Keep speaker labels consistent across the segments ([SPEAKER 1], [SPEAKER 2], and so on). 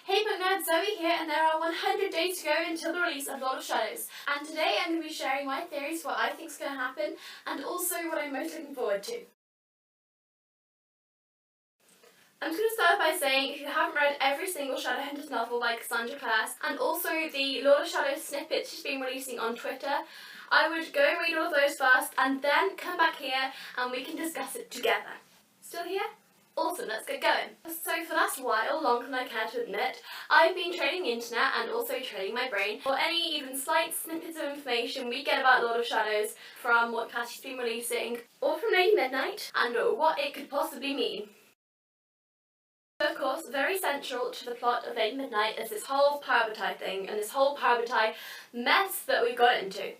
[SPEAKER 1] Hey book nerds, Zoe here, and there are 100 days to go until the release of Lord of Shadows. And today I'm going to be sharing my theories for what I think is going to happen, and also what I'm most looking forward to. I'm just going to start by saying, if you haven't read every single Shadowhunter novel by Cassandra Clare, and also the Lord of Shadows snippets she's been releasing on Twitter, I would go and read all of those first, and then come back here and we can discuss it together. Still here? Awesome, let's get going. So for the last while, longer than I care to admit, I've been training the internet and also training my brain for any even slight snippets of information we get about Lord of Shadows from what Cassie's been releasing, or from Lady Midnight, and what it could possibly mean. Of course, very central to the plot of Lady Midnight is this whole Parabatai thing, and this whole Parabatai mess that we got into.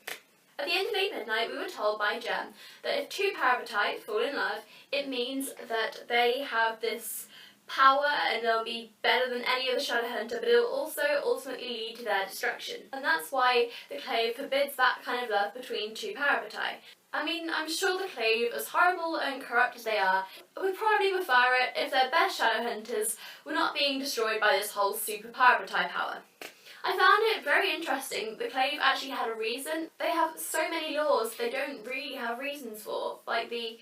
[SPEAKER 1] At the end of Lady Midnight, we were told by Jem that if two Parabatai fall in love, it means that they have this power and they'll be better than any other Shadowhunter, but it will also ultimately lead to their destruction. And that's why the Clave forbids that kind of love between two Parabatai. I mean, I'm sure the Clave, as horrible and corrupt as they are, would probably prefer it if their best Shadowhunters were not being destroyed by this whole super Parabatai power. I found it very interesting. The Clave actually had a reason. They have so many laws they don't really have reasons for. Like the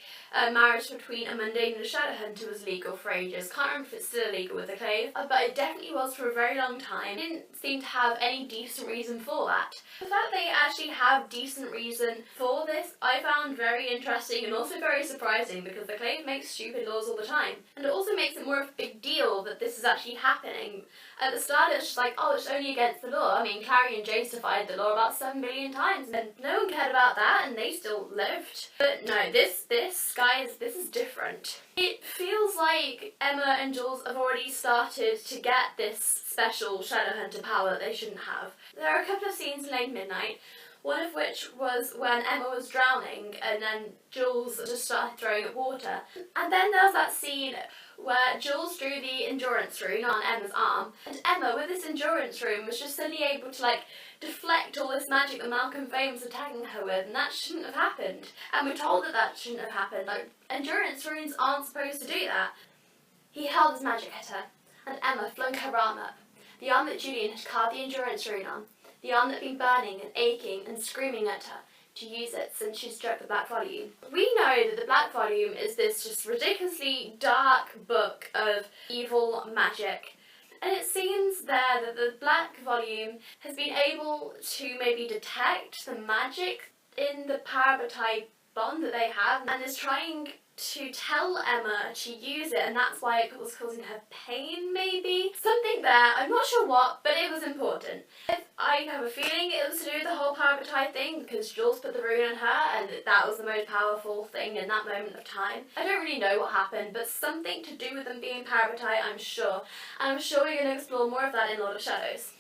[SPEAKER 1] marriage between a mundane and a Shadowhunter was legal for ages. Can't remember if it's still illegal with the Clave, but it definitely was for a very long time. They didn't seem to have any decent reason for that. The fact they actually have decent reason for this I found very interesting and also very surprising, because the Clave makes stupid laws all the time. And it also makes it more of a big deal that this is actually happening. At the start it's just like, oh, it's only against the law. I mean, Clary and Jace defied the law about 7 billion times and no one cared about that and they still lived. But no, this is different. It feels like Emma and Jules have already started to get this special Shadowhunter power that they shouldn't have. There are a couple of scenes in Late Midnight, one of which was when Emma was drowning and then Jules just started throwing up water. And then there was that scene where Jules drew the endurance rune on Emma's arm, and Emma, with this endurance rune, was just suddenly able to deflect all this magic that Malcolm Vane was attacking her with, and that shouldn't have happened. And we're told that that shouldn't have happened. Endurance runes aren't supposed to do that. He held his magic at her, and Emma flung her arm up. The arm that Julian had carved the endurance rune on. The arm that had been burning and aching and screaming at her to use it since she struck the Black Volume. We know that the Black Volume is this just ridiculously dark book of evil magic. And it seems there that the Black Volume has been able to maybe detect the magic in the Parabatai bond that they have, and is trying to tell Emma to use it, and that's why it was causing her pain, maybe? Something there, I'm not sure what, but it was important. I have a feeling it was to do with the whole Parabatai thing, because Jules put the rune on her, and that was the most powerful thing in that moment of time. I don't really know what happened, but something to do with them being Parabatai, I'm sure. And I'm sure we're going to explore more of that in Lord of Shadows.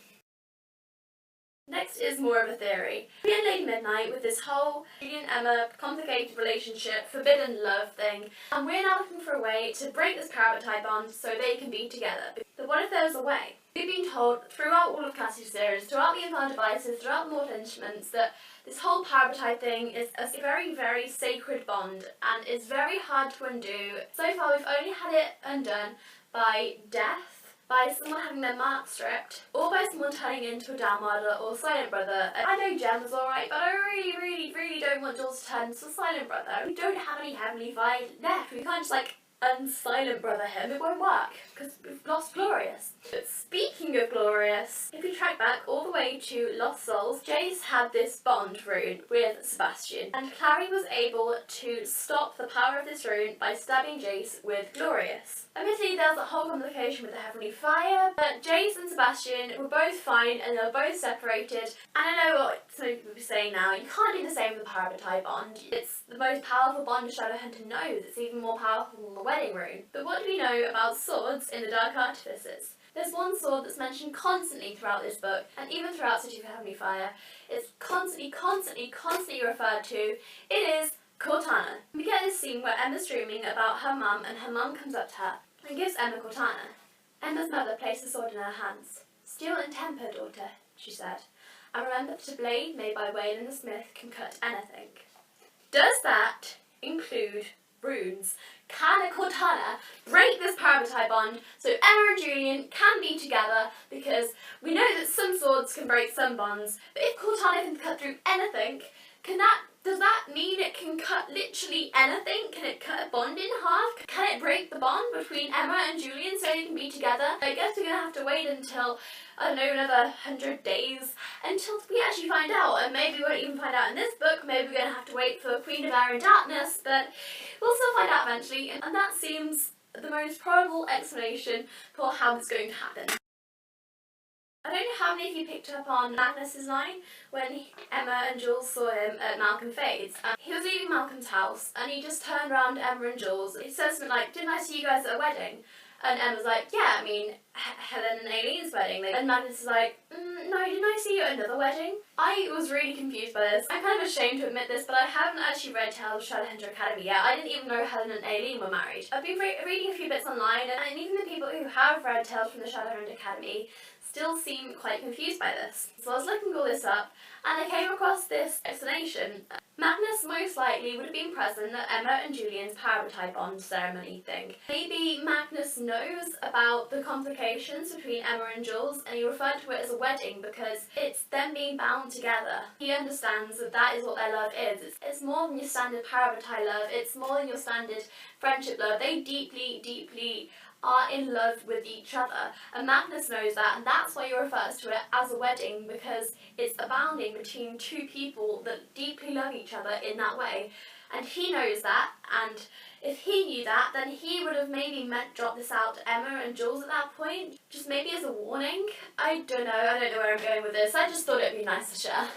[SPEAKER 1] Next is more of a theory. We in Lady Midnight with this whole Julian-Emma complicated relationship, forbidden love thing, and we're now looking for a way to break this Parabatai bond so they can be together. But what if there's a way? We've been told throughout all of Cassie's series, throughout the Infernal Devices, throughout the Mortal Instruments, that this whole Parabatai thing is a very, very sacred bond and is very hard to undo. So far we've only had it undone by death, by someone having their mark stripped, or by someone turning into a Downwarder or Silent Brother. I know Jem was alright, but I really don't want Jules to turn into a Silent Brother. We don't have any Heavenly Fire left. We can't just unsilent Brother him. It won't work, because we've lost Glorious. But speaking of Glorious, if we track back all the way to Lost Souls, Jace had this bond rune with Sebastian, and Clary was able to stop the power of this rune by stabbing Jace with Glorious. Admittedly, there was a whole complication with the Heavenly Fire, but Jace and Sebastian were both fine and they were both separated. And I know what some people will be saying now, you can't do the same with the Parabatai bond. It's the most powerful bond a Shadowhunter knows. It's even more powerful than the wedding rune. But what do we know about swords in the Dark Artifices? There's one sword that's mentioned constantly throughout this book, and even throughout City of Heavenly Fire. It's constantly referred to. It is Cortana. We get this scene where Emma's dreaming about her mum, and her mum comes up to her and gives Emma Cortana. Emma's mother placed the sword in her hands. "Steel and temper, daughter," she said, "and remember that a blade made by Wayland the Smith can cut anything." Does that include runes. Can Cortana break this Parabatai bond so Emma and Julian can be together? Because we know that some swords can break some bonds, but if Cortana can cut through anything, does that mean it can cut literally anything? Can it cut a bond in half? Can it break the bond between Emma and Julian so they can be together? I guess we're going to have to wait until, I don't know, another 100 days until we actually find out. And maybe we won't even find out in this book. Maybe we're going to have to wait for Queen of Air and Darkness, but we'll still find out eventually. And that seems the most probable explanation for how it's going to happen. I don't know how many of you picked up on Magnus's line when Emma and Jules saw him at Malcolm Fade's. He was leaving Malcolm's house and he just turned around to Emma and Jules. He says something like, "Didn't I see you guys at a wedding?" And Emma's like, "Yeah, I mean, Helen and Aileen's wedding." And Magnus is like, "No, didn't I see you at another wedding?" I was really confused by this. I'm kind of ashamed to admit this, but I haven't actually read Tales of Shadowhunter Academy yet. I didn't even know Helen and Aileen were married. I've been reading a few bits online, and even the people who have read Tales from the Shadowhunter Academy still seem quite confused by this. So I was looking all this up, and I came across this explanation. Magnus most likely would have been present at Emma and Julian's Parabatai bond ceremony thing. Maybe Magnus knows about the complications between Emma and Jules, and he referred to it as a wedding because it's them being bound together. He understands that that is what their love is. It's more than your standard Parabatai love, it's more than your standard friendship love. They deeply, deeply are in love with each other, and Magnus knows that, and that's why he refers to it as a wedding, because it's a bounding between two people that deeply love each other in that way. And he knows that, and if he knew that, then he would have maybe dropped this out to Emma and Jules at that point, just maybe as a warning. I don't know where I'm going with this. I just thought it'd be nice to share.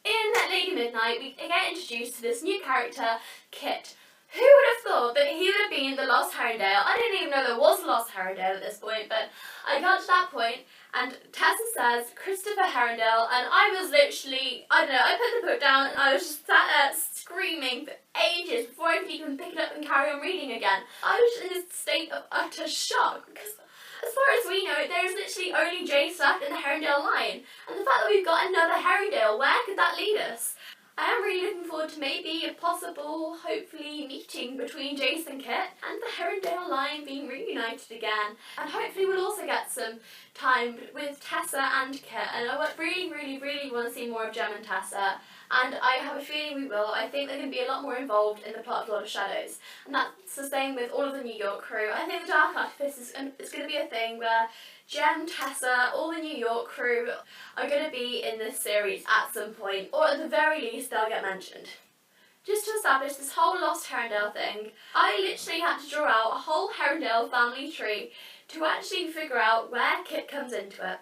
[SPEAKER 1] In Lady Midnight, we get introduced to this new character, Kit. Who would have thought that he would have been the Lost Herondale? I didn't even know there was a Lost Herondale at this point, but I got to that point, and Tessa says Christopher Herondale, and I was literally, I don't know, I put the book down and I was just sat there screaming for ages before I could even pick it up and carry on reading again. I was in a state of utter shock, because as far as we know, there is literally only Jace left in the Herondale line, and the fact that we've got another Herondale, where could that lead us? I am really looking forward to maybe a possible, hopefully, meeting between Jace and Kit and the Herondale line being reunited again. And hopefully we'll also get some time with Tessa and Kit. And I really, really, really want to see more of Jem and Tessa. And I have a feeling we will. I think they're going to be a lot more involved in the plot of Lord of Shadows. And that's the same with all of the New York crew. I think the Dark Artifice is going to be a thing where Jem, Tessa, all the New York crew are going to be in this series at some point, or at the very least they'll get mentioned. Just to establish this whole Lost Herondale thing, I literally had to draw out a whole Herondale family tree to actually figure out where Kit comes into it.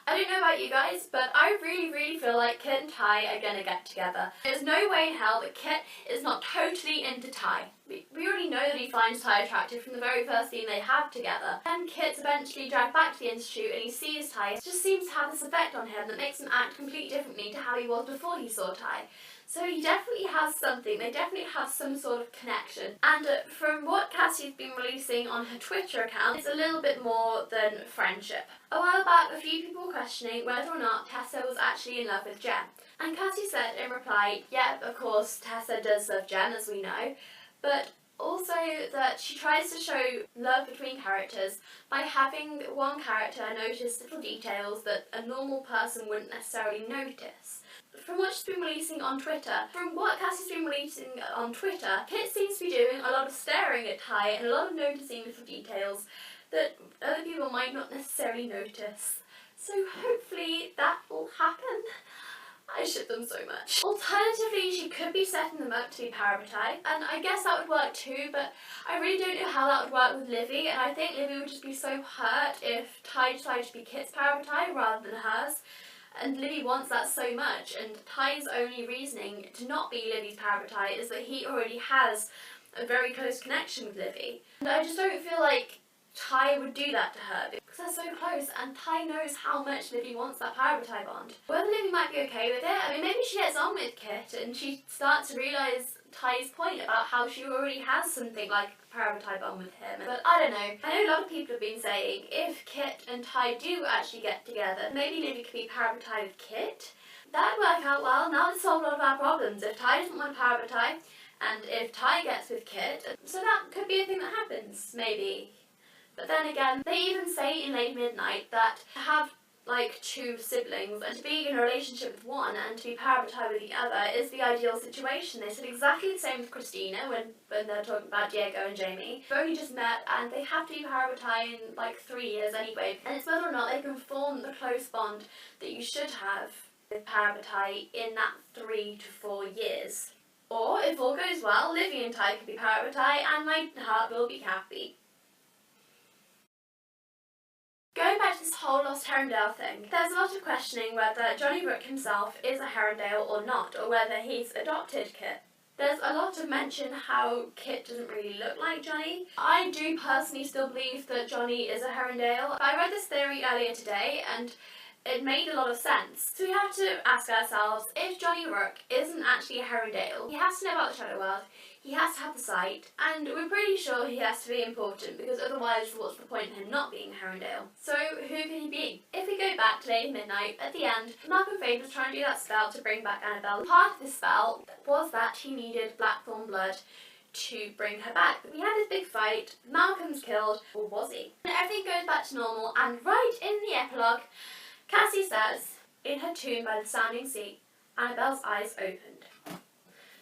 [SPEAKER 1] I don't know about you guys, but I really, really feel like Kit and Ty are going to get together. There's no way in hell that Kit is not totally into Ty. We already know that he finds Ty attractive from the very first scene they have together. And Kit's eventually dragged back to the Institute and he sees Ty. It just seems to have this effect on him that makes him act completely differently to how he was before he saw Ty. So he definitely has something, they definitely have some sort of connection. And from what Cassie's been releasing on her Twitter account, it's a little bit more than friendship. A while back, a few people were questioning whether or not Tessa was actually in love with Jem. And Cassie said in reply, yeah, of course, Tessa does love Jem, as we know, but also that she tries to show love between characters by having one character notice little details that a normal person wouldn't necessarily notice. From what she's been releasing on Twitter, Kit seems to be doing a lot of staring at Ty and a lot of noticing little details that other people might not necessarily notice. So hopefully that will happen. I ship them so much. Alternatively, she could be setting them up to be Parabatai, and I guess that would work too, but I really don't know how that would work with Livy, and I think Livy would just be so hurt if Ty decided to be Kit's Parabatai rather than hers. And Livy wants that so much, and Ty's only reasoning to not be Livy's Parabatai is that he already has a very close connection with Livy. And I just don't feel like Ty would do that to her because they're so close, and Ty knows how much Livy wants that Parabatai bond. Whether Livy might be okay with it, I mean, maybe she gets on with Kit and she starts to realise Ty's point about how she already has something like a Parabatai bond with him. But I don't know. I know a lot of people have been saying if Kit and Ty do actually get together, maybe Livy could be Parabatai with Kit. That'd work out well. Now to solve a lot of our problems. If Ty doesn't want a Parabatai, and if Ty gets with Kit, so that could be a thing that happens, maybe. But then again, they even say in Late Midnight that to have like two siblings and to be in a relationship with one and to be Parabatai with the other is the ideal situation. They said exactly the same with Christina when they're talking about Diego and Jamie. They've only just met and they have to be Parabatai in like 3 years anyway. And it's whether or not they can form the close bond that you should have with Parabatai in that 3 to 4 years. Or, if all goes well, Livy and Ty can be Parabatai and my heart will be happy. Going back to this whole Lost Herondale thing, there's a lot of questioning whether Jonny Rook himself is a Herondale or not, or whether he's adopted Kit. There's a lot of mention how Kit doesn't really look like Jonny. I do personally still believe that Jonny is a Herondale. I read this theory earlier today and it made a lot of sense. So we have to ask ourselves, if Jonny Rook isn't actually a Herondale, he has to know about the Shadow World, he has to have the sight, and we're pretty sure he has to be important because otherwise what's the point in him not being a Herondale? So who can he be? If we go back to Lady Midnight, at the end, Malcolm Fade was trying to do that spell to bring back Annabelle. Part of the spell was that he needed Blackthorn blood to bring her back. We had this big fight, Malcolm's killed, or was he? And everything goes back to normal, and right in the epilogue, Cassie says, in her tomb by the sounding sea, Annabelle's eyes opened.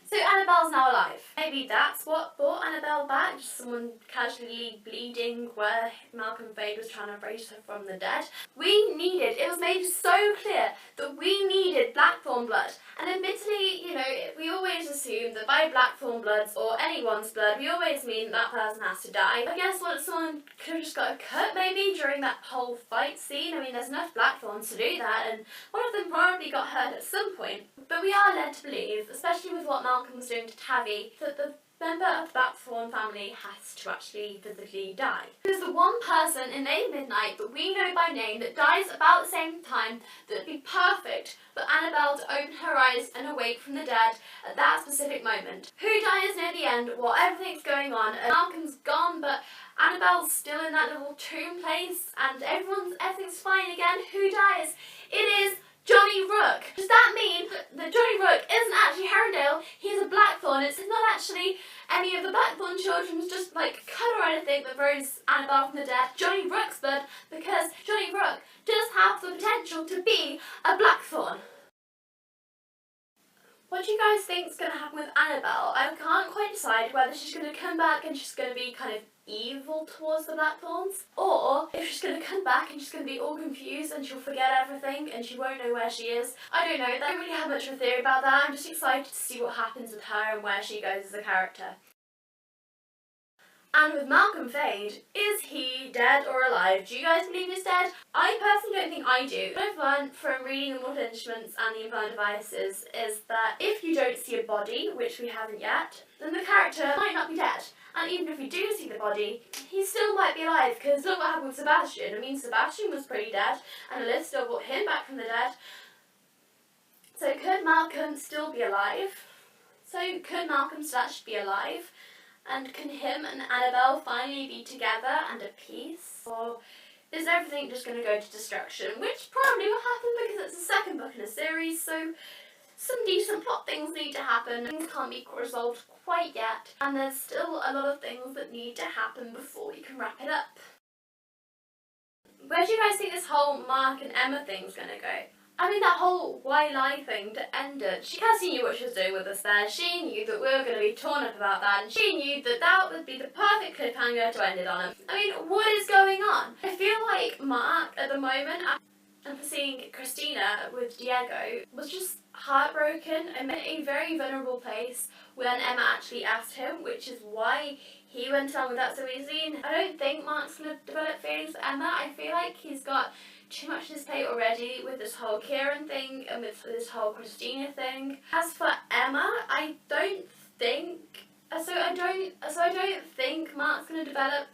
[SPEAKER 1] So Annabelle's now alive. Maybe that's what brought Annabelle back, just someone casually bleeding where Malcolm Fade was trying to raise her from the dead. It was made so clear that we needed Blackthorn blood. And admittedly, you know, we always assume that by Blackthorn bloods or anyone's blood, we always mean that person has to die. I guess what someone could have just got a cut maybe during that whole fight scene. I mean, there's enough Blackthorns to do that, and one of them probably got hurt at some point. But we are led to believe, especially with what Malcolm was doing to Tavi, that the member of the Blackthorn family has to actually physically die. Because the one person in Lady Midnight that we know by name that dies about the same time that would be perfect for Annabelle to open her eyes and awake from the dead at that specific moment. Who dies near the end while everything's going on and Malcolm's gone but Annabelle's still in that little tomb place and everything's fine again? Who dies? It is Jonny Rook. Does that mean that Jonny Rook isn't actually Herondale? He's a Blackthorn. It's not actually any of the Blackthorn children's just like cut or anything that rose Annabelle from the dead. Jonny Rook's blood, because Jonny Rook does have the potential to be a Blackthorn. What do you guys think is going to happen with Annabelle? I can't quite decide whether she's going to come back and she's going to be kind of evil towards the Blackthorns, or if she's going to come back and she's going to be all confused and she'll forget everything and she won't know where she is. I don't know, I don't really have much of a theory about that. I'm just excited to see what happens with her and where she goes as a character. And with Malcolm Fade, is he dead or alive? Do you guys believe he's dead? I personally don't think I do. What I've learned from reading The Mortal Instruments and The Infernal Devices is that if you don't see a body, which we haven't yet, then the character might not be dead. And even if we do see the body, he still might be alive, because look what happened with Sebastian. I mean, Sebastian was pretty dead, and Alyssa still brought him back from the dead. So could Malcolm still be alive? So could Malcolm still actually be alive? And can him and Annabelle finally be together and at peace? Or is everything just going to go to destruction? Which probably will happen because it's the second book in a series, so some decent plot things need to happen. Things can't be resolved quite yet, and there's still a lot of things that need to happen before we can wrap it up. Where do you guys think this whole Mark and Emma thing's going to go? I mean, that whole why lie thing that ended. Cassie knew what she was doing with us there. She knew that we were going to be torn up about that, and she knew that that would be the perfect cliffhanger to end it on. I mean, what is going on? I feel like Mark, at the moment, and seeing Christina with Diego, was just heartbroken and in a very vulnerable place when Emma actually asked him, which is why he went on with that so easily. And I don't think Mark's going to develop feelings for Emma. I feel like he's got too much on his plate already with this whole Kieran thing and with this whole Christina thing. As for Emma, I don't think Mark's going to develop.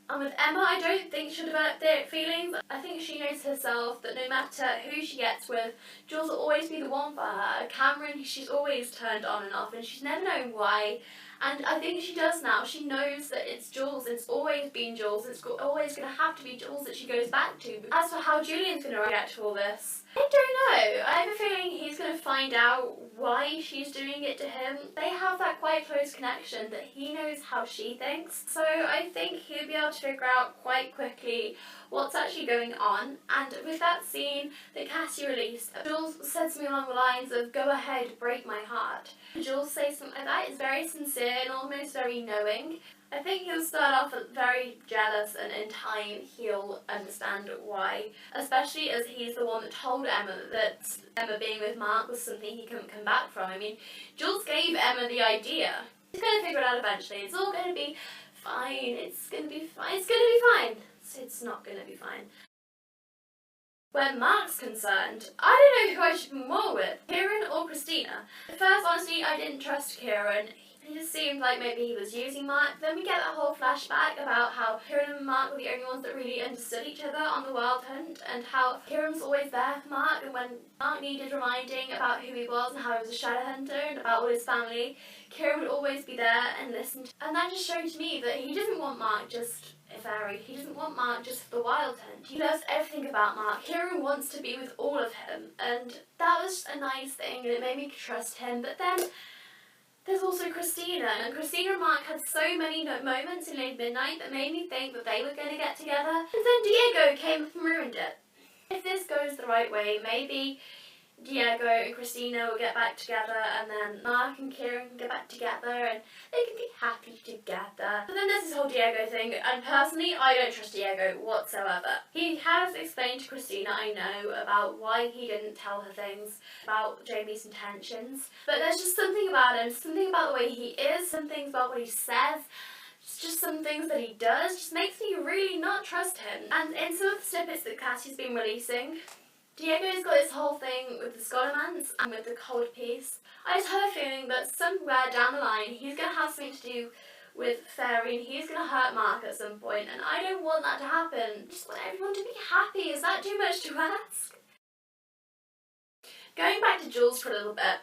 [SPEAKER 1] And with Emma, I don't think she'll develop their feelings. I think she knows herself that no matter who she gets with, Jules will always be the one for her. Cameron, she's always turned on and off, and she's never known why. And I think she does now. She knows that it's Jules, and it's always been Jules, and it's always going to have to be Jules that she goes back to. As for how Julian's going to react to all this, I don't know. I have a feeling he's going to find out why she's doing it to him. They have that quite close connection that he knows how she thinks. So I think he'll be able to figure out quite quickly what's actually going on. And with that scene that Cassie released, Jules said something along the lines of, "Go ahead, break my heart." Jules says something like that. It's very sincere and almost very knowing. I think he'll start off very jealous, and in time he'll understand why, especially as he's the one that told Emma that Emma being with Mark was something he couldn't come back from. I mean, Jules gave Emma the idea. He's going to figure it out eventually. It's all going to be fine. It's going to be fine. It's going to be fine. It's not going to be fine. Where Mark's concerned, I don't know who I should be more with, Kieran or Christina. At first, honestly, I didn't trust Kieran. He just seemed like maybe he was using Mark. Then we get that whole flashback about how Kieran and Mark were the only ones that really understood each other on the Wild Hunt, and how Kieran was always there for Mark, and when Mark needed reminding about who he was and how he was a Shadowhunter and about all his family, Kieran would always be there and listen. And that just showed to me that he doesn't want Mark just a fairy. He doesn't want Mark just for the Wild Hunt. He loves everything about Mark. Kieran wants to be with all of him, and that was a nice thing, and it made me trust him. But then there's also Christina, and Christina and Mark had so many moments in Late Midnight that made me think that they were going to get together, and then Diego came up and ruined it. If this goes the right way, maybe Diego and Christina will get back together, and then Mark and Kieran can get back together, and they can be happy together. But then there's this whole Diego thing, and personally, I don't trust Diego whatsoever. He has explained to Christina, I know, about why he didn't tell her things about Jamie's intentions, but there's just something about him, something about the way he is, some things about what he says, just some things that he does, just makes me really not trust him. And in some of the snippets that Cassie's been releasing, Diego's got this whole thing with the Scholomance and with the cold piece. I just have a feeling that somewhere down the line he's going to have something to do with Fairy, and he's going to hurt Mark at some point, and I don't want that to happen. I just want everyone to be happy. Is that too much to ask? Going back to Jules for a little bit,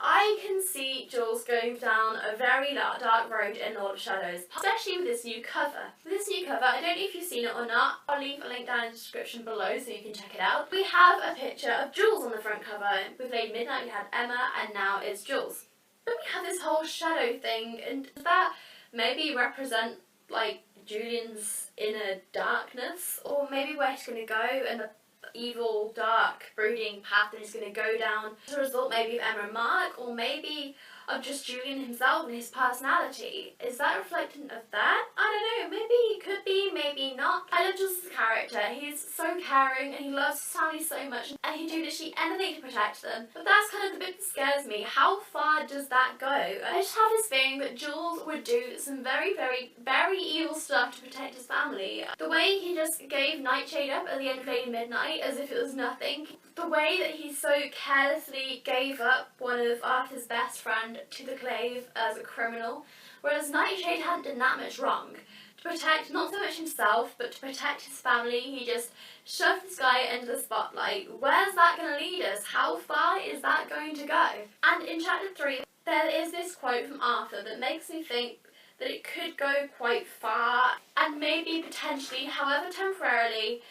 [SPEAKER 1] I can see Jules going down a very dark road in Lord of Shadows, especially with this new cover. With this new cover, I don't know if you've seen it or not, I'll leave a link down in the description below so you can check it out. We have a picture of Jules on the front cover. With Lady Midnight we had Emma, and now it's Jules. Then we have this whole shadow thing, and does that maybe represent like Julian's inner darkness, or maybe where he's going to go and the evil, dark, brooding path that he's going to go down as a result maybe of Emma and Mark, or maybe of just Julian himself and his personality. Is that reflectant of that? I don't know, maybe he could be, maybe not. I love Jules' character. He's so caring and he loves his family so much, and he'd do literally anything to protect them. But that's kind of the bit that scares me. How far does that go? I just have this feeling that Jules would do some very, very, very evil stuff to protect his family. The way he just gave Nightshade up at the end of Lady Midnight as if it was nothing. The way that he so carelessly gave up one of Arthur's best friend to the Clave as a criminal, whereas Nightshade hadn't done that much wrong. To protect not so much himself, but to protect his family, he just shoved this guy into the spotlight. Where's that going to lead us? How far is that going to go? And in chapter 3, there is this quote from Arthur that makes me think that it could go quite far, and maybe potentially, however temporarily,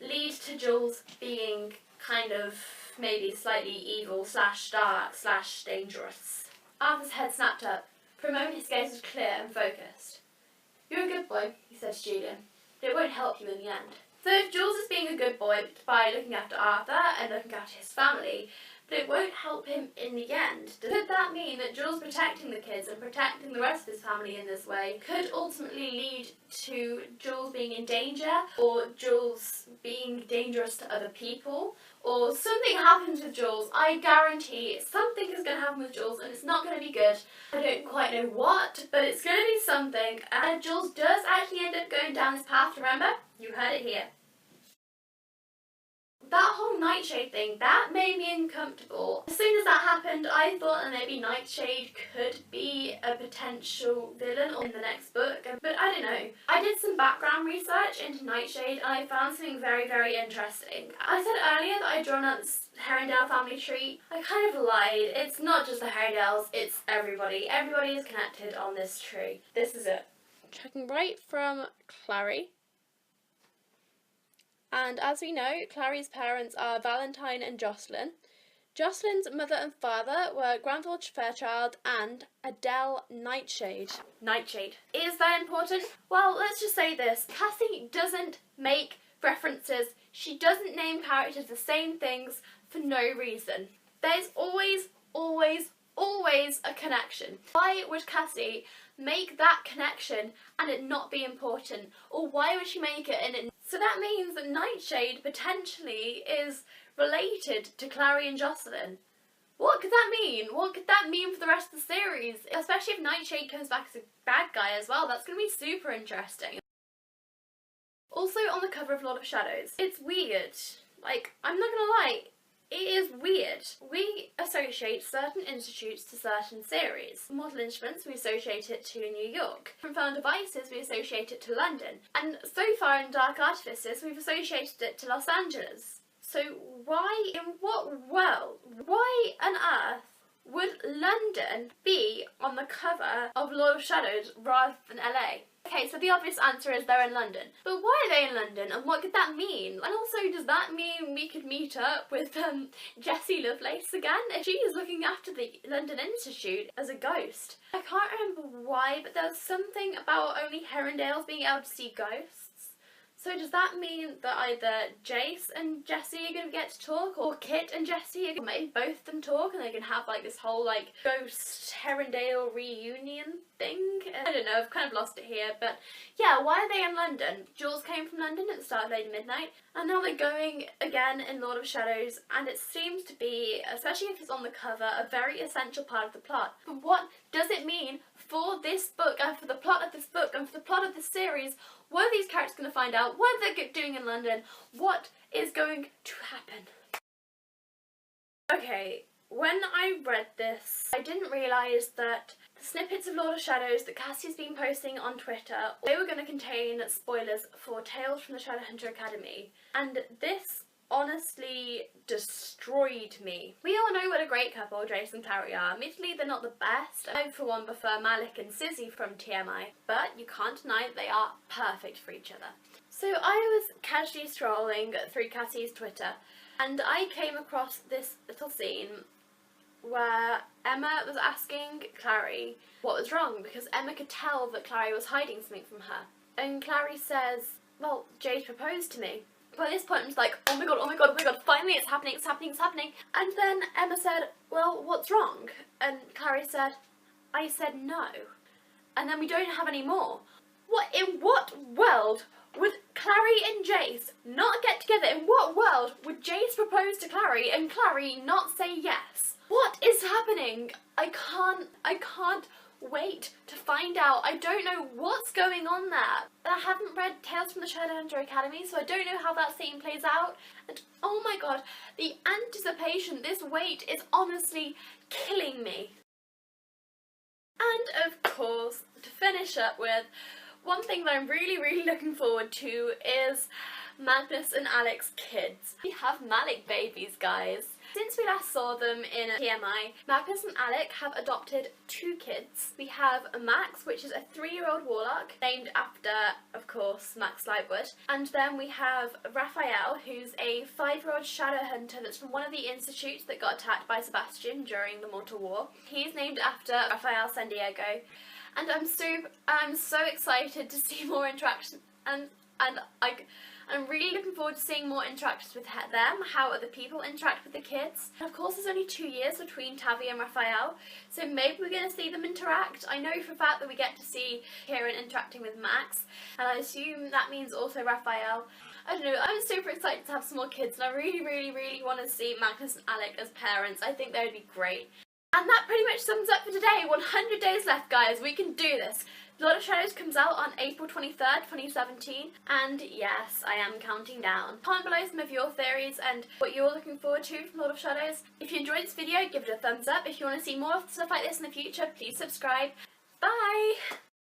[SPEAKER 1] lead to Jules being kind of maybe slightly evil / dark / dangerous. Arthur's head snapped up. For a moment his gaze was clear and focused. "You're a good boy," he said to Julian, "but it won't help you in the end." So if Jules is being a good boy by looking after Arthur and looking after his family, but it won't help him in the end, could that mean that Jules protecting the kids and protecting the rest of his family in this way could ultimately lead to Jules being in danger, or Jules being dangerous to other people, or something happens with Jules? I guarantee something is going to happen with Jules, and it's not going to be good. I don't quite know what, but it's going to be something, and if Jules does actually end up going down this path, remember, you heard it here. that whole Nightshade thing, that made me uncomfortable. As soon as that happened, I thought that maybe Nightshade could be a potential villain in the next book, but I don't know. I did some background research into Nightshade and I found something very, very interesting. I said earlier that I'd drawn up the Herondale family tree. I kind of lied. It's not just the Herondales, it's everybody. Everybody is connected on this tree. This is it. Checking right from Clary. And as we know, Clary's parents are Valentine and Jocelyn. Jocelyn's mother and father were Granville Fairchild and Adele Nightshade. Nightshade. Is that important? Well, let's just say this. Cassie doesn't make references. She doesn't name characters the same things for no reason. There's always a connection. Why would Cassie make that connection and it not be important? Or why would she make it and it... So that means that Nightshade potentially is related to Clary and Jocelyn. What could that mean? What could that mean for the rest of the series? Especially if Nightshade comes back as a bad guy as well. That's going to be super interesting. Also on the cover of Lord of Shadows, it's weird. Like, I'm not gonna lie, it is weird. We associate certain institutes to certain series. Mortal Instruments, we associate it to New York. From Found Devices, we associate it to London. And so far in Dark Artifices, we've associated it to Los Angeles. So why, in what world, why on earth would London be on the cover of Lord of Shadows rather than LA? Okay, so the obvious answer is they're in London. But why are they in London and what could that mean? And also, does that mean we could meet up with Jessie Lovelace again? If she is looking after the London Institute as a ghost. I can't remember why, but there's something about only Herondales being able to see ghosts. So does that mean that either Jace and Jessie are going to get to talk, or Kit and Jessie are going to make both of them talk and they can have like this whole like ghost Herondale reunion thing? I don't know, I've kind of lost it here, but yeah, why are they in London? Jules came from London at the start of Lady Midnight, and now they're going again in Lord of Shadows, and it seems to be, especially if it's on the cover, a very essential part of the plot. But what does it mean for this book, and for the plot of this book, and for the plot of this series? What are these characters going to find out? What are they doing in London? What is going to happen? Okay, when I read this, I didn't realise that the snippets of Lord of Shadows that Cassie's been posting on Twitter, they were going to contain spoilers for Tales from the Shadowhunter Academy. And this honestly destroyed me. We all know what a great couple Jace and Clary are. Admittedly, they're not the best. I, for one, prefer Malik and Sizzy from TMI, but you can't deny that they are perfect for each other. So I was casually strolling through Cassie's Twitter, and I came across this little scene where Emma was asking Clary what was wrong, because Emma could tell that Clary was hiding something from her. And Clary says, well, Jace proposed to me. By this point, I was like, oh my god, oh my god, oh my god, finally it's happening, it's happening, it's happening. And then Emma said, well, what's wrong? And Clary said, I said no. And then we don't have any more. In what world would Clary and Jace not get together? In what world would Jace propose to Clary and Clary not say yes? What is happening? I can't wait to find out. I don't know what's going on there. I haven't read Tales from the Shadowhunter Academy, so I don't know how that scene plays out. And oh my god, the anticipation, this wait is honestly killing me. And of course, to finish up with, one thing that I'm really looking forward to is Magnus and Alec's kids. We have Malik babies, guys. Since we last saw them in TMI, Magnus and Alec have adopted 2 kids. We have Max, which is a 3-year-old warlock, named after, of course, Max Lightwood. And then we have Raphael, who's a 5-year-old Shadowhunter that's from one of the institutes that got attacked by Sebastian during the Mortal War. He's named after Raphael San Diego. And I'm so excited to see more interaction, and I'm really looking forward to seeing more interactions with them, how other people interact with the kids. And of course, there's only 2 years between Tavi and Raphael, so maybe we're going to see them interact. I know for a fact that we get to see Kieran interacting with Max, and I assume that means also Raphael. I don't know, I'm super excited to have some more kids, and I really want to see Magnus and Alec as parents. I think they would be great. And that pretty much sums up for today. 100 days left, guys. We can do this. Lord of Shadows comes out on April 23rd, 2017. And yes, I am counting down. Comment below some of your theories and what you're looking forward to from Lord of Shadows. If you enjoyed this video, give it a thumbs up. If you want to see more stuff like this in the future, please subscribe. Bye!